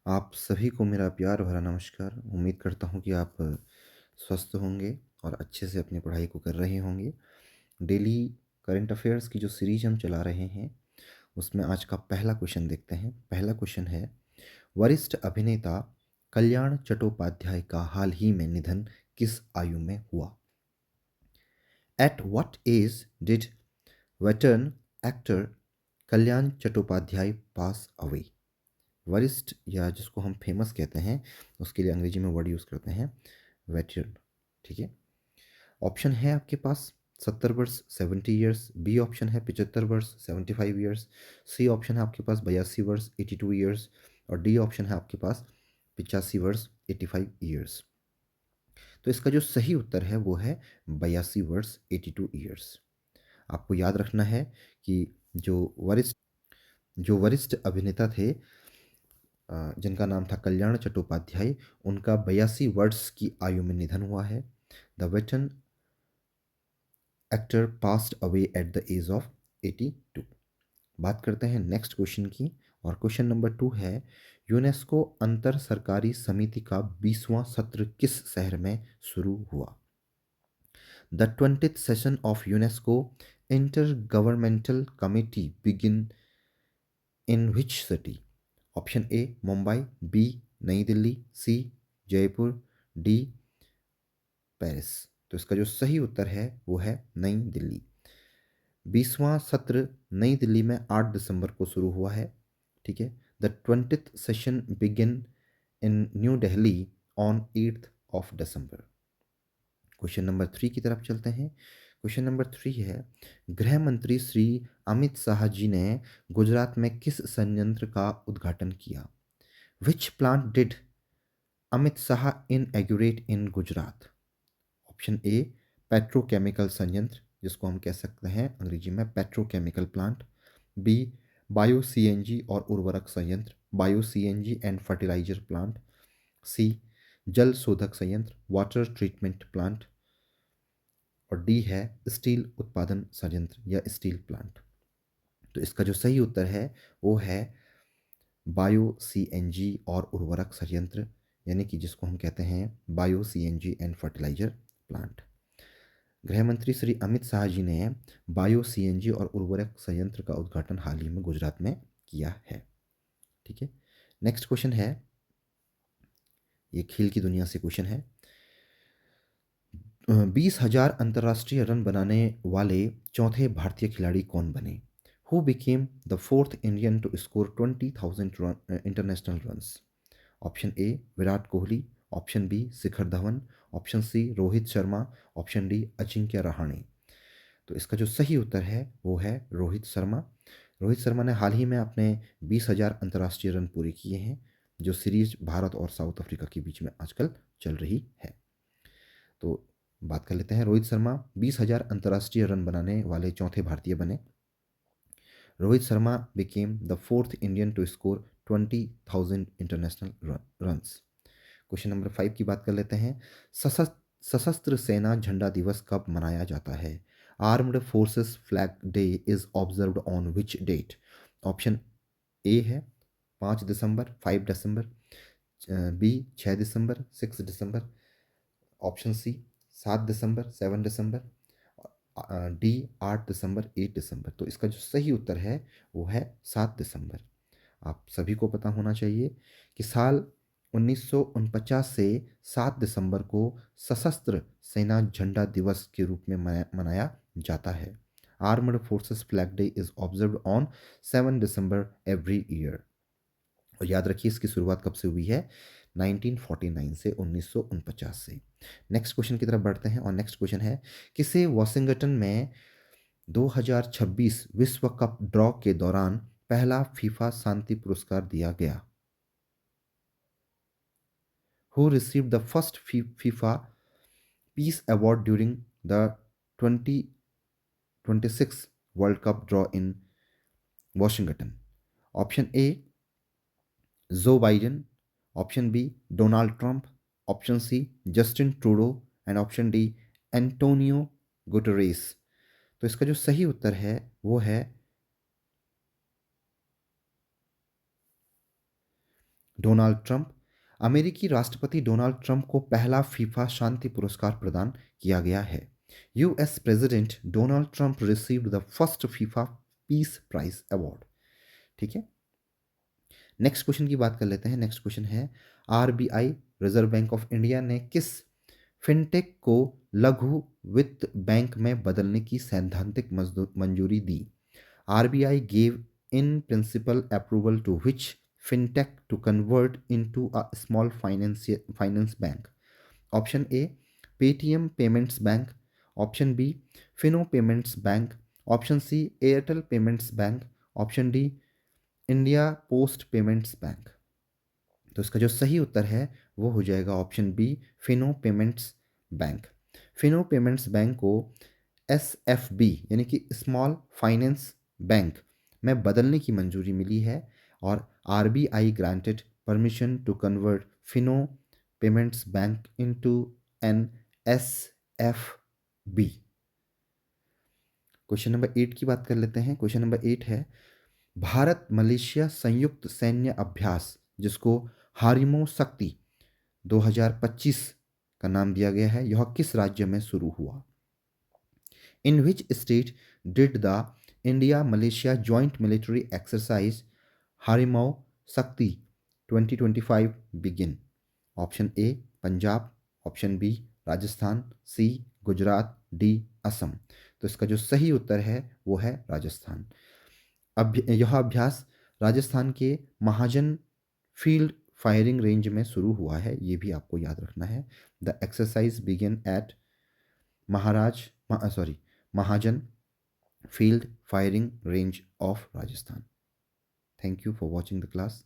आप सभी को मेरा प्यार भरा नमस्कार। उम्मीद करता हूँ कि आप स्वस्थ होंगे और अच्छे से अपनी पढ़ाई को कर रहे होंगे। डेली करंट अफेयर्स की जो सीरीज हम चला रहे हैं, उसमें आज का पहला क्वेश्चन देखते हैं। पहला क्वेश्चन है, वरिष्ठ अभिनेता कल्याण चट्टोपाध्याय का हाल ही में निधन किस आयु में हुआ? At what age did veteran actor Kalyan Chattopadhyay pass away? वरिष्ठ या जिसको हम फेमस कहते हैं, उसके लिए अंग्रेजी में वर्ड यूज़ करते हैं वेटरन। ठीक है। ऑप्शन है आपके पास 70 वर्ष 70 ईयर्स, बी ऑप्शन है 75 वर्ष 75 ईयर्स, सी ऑप्शन है आपके पास 82 वर्ष 82 ईयर्स और डी ऑप्शन है आपके पास 85 वर्ष 85 ईयर्स। तो इसका जो सही उत्तर है वो है 82 वर्ष 82 ईयर्स। आपको याद रखना है कि जो वरिष्ठ अभिनेता थे, जिनका नाम था कल्याण चट्टोपाध्याय, उनका 82 वर्ष की आयु में निधन हुआ है। The veteran actor passed away at the age of 82। बात करते हैं नेक्स्ट क्वेश्चन की, और क्वेश्चन नंबर 2 है, यूनेस्को अंतर सरकारी समिति का 20वां सत्र किस शहर में शुरू हुआ? The 20th session of UNESCO intergovernmental committee begin in which city? Option A Mumbai, B New Delhi, C Jaipur, D Paris. तो इसका जो सही उत्तर है वो है नई दिल्ली। 20वां सत्र नई दिल्ली में 8 दिसंबर को शुरू हुआ है। ठीक है। The 20th session begin in new Delhi on 8 December. Question number 3 की तरफ चलते हैं। क्वेश्चन नंबर 3 है, गृह मंत्री श्री अमित शाह जी ने गुजरात में किस संयंत्र का उद्घाटन किया? Which plant did Amit Shah inaugurate in Gujarat? Option A petrochemical संयंत्र, जिसको हम कह सकते हैं अंग्रेजी में petrochemical plant, B bio CNG और उर्वरक संयंत्र, bio CNG and fertiliser plant, C जल शोधक संयंत्र, वाटर ट्रीटमेंट प्लांट, और डी है स्टील उत्पादन संयंत्र या स्टील प्लांट। तो इसका जो सही उत्तर है वो है बायो सीएनजी और उर्वरक संयंत्र, यानी कि जिसको हम कहते हैं bio CNG and fertiliser plant. गृह मंत्री श्री अमित शाह जी ने बायो सीएनजी और उर्वरक संयंत्र का उद्घाटन हाल ही में गुजरात में किया है। ठीक है। नेक्स्ट क्वेश्चन है, ये खेल की दुनिया से क्वेश्चन है। 20,000 अंतर्राष्ट्रीय रन बनाने वाले चौथे भारतीय खिलाड़ी कौन बने? Who became the fourth Indian to score 20,000 international runs? Option A Virat Kohli, option B Shikhar Dhawan, option C Rohit Sharma, option D Ajinkya Rahane. तो इसका जो सही उत्तर है वो है रोहित शर्मा। रोहित शर्मा ने हाल ही में अपने 20,000 अंतर्राष्ट्रीय रन पूरे किए हैं, जो सीरीज भारत और साउथ अफ्रीका के बीच में आजकल चल रही है। तो बात कर लेते हैं, रोहित शर्मा 20,000 अंतर्राष्ट्रीय रन बनाने वाले चौथे भारतीय बने। Rohit Sharma became the fourth Indian to score 20,000 international runs. Question number 5 की बात कर लेते हैं। सशस्त्र सेना झंडा दिवस कब मनाया जाता है? Armed forces flag day is observed on which date? Option A है 5 December 5 December, B 6 December 6 December, option C 7 December 7 December, D 8 December 8 December. तो इसका जो सही उत्तर है वो है 7 दिसंबर। आप सभी को पता होना चाहिए कि साल 1949 से 7 दिसंबर को सशस्त्र सेना झंडा दिवस के रूप में मनाया जाता है। Armed forces flag day is observed on 7 December every year. और याद रखिए इसकी शुरुआत कब से हुई है? 1949 से 1949 से। नेक्स्ट क्वेश्चन की तरफ बढ़ते हैं, और नेक्स्ट क्वेश्चन है, किसे वॉशिंगटन में 2026 विश्व कप ड्रॉ के दौरान पहला फीफा शांति पुरस्कार दिया गया? Who received the first FIFA Peace Award during the 2026 World Cup draw in Washington? Option A Joe Biden, option B Donald Trump, option C Justin Trudeau and option D Antonio Guterres। तो इसका जो सही उत्तर है वो है Donald Trump. अमेरिकी राष्ट्रपति Donald Trump को पहला फीफा शांति पुरस्कार प्रदान किया गया है। US president Donald Trump received the first FIFA peace prize award. ठीक है, नेक्स्ट क्वेश्चन की बात कर लेते हैं। नेक्स्ट क्वेश्चन है, RBI reserve bank of India ने किस फिनटेक को लघु वित्त बैंक में बदलने की सैद्धांतिक मंजूरी दी? RBI gave in principle approval to which fintech to convert into a small finance bank? Option A, Paytm Payments Bank. Option B, Fino Payments Bank. Option C, Airtel Payments Bank. Option D, India Post Payments Bank. तो इसका जो सही उत्तर है वो हो जाएगा option B, Fino payments bank. Fino payments bank को SFB यानी कि स्मॉल फाइनेंस बैंक में बदलने की मंजूरी मिली है और RBI granted permission to convert Fino payments bank into an SFB. Question number 8 की बात कर लेते हैं। क्वेश्चन नंबर 8 है, भारत मलेशिया संयुक्त सैन्य अभ्यास जिसको हारिमो शक्ति 2025 का नाम दिया गया है, यह किस राज्य में शुरू हुआ? In which state did the India Malaysia joint military exercise Harimau Shakti 2025 begin? Option A Punjab, option B Rajasthan, C Gujarat, D Assam. तो इसका जो सही उत्तर है वो है राजस्थान। यह अभ्यास राजस्थान के महाजन फील्ड फायरिंग रेंज में शुरू हुआ है, ये भी आपको याद रखना है। The exercise began at Mahajan field firing range of Rajasthan. Thank you for watching the class.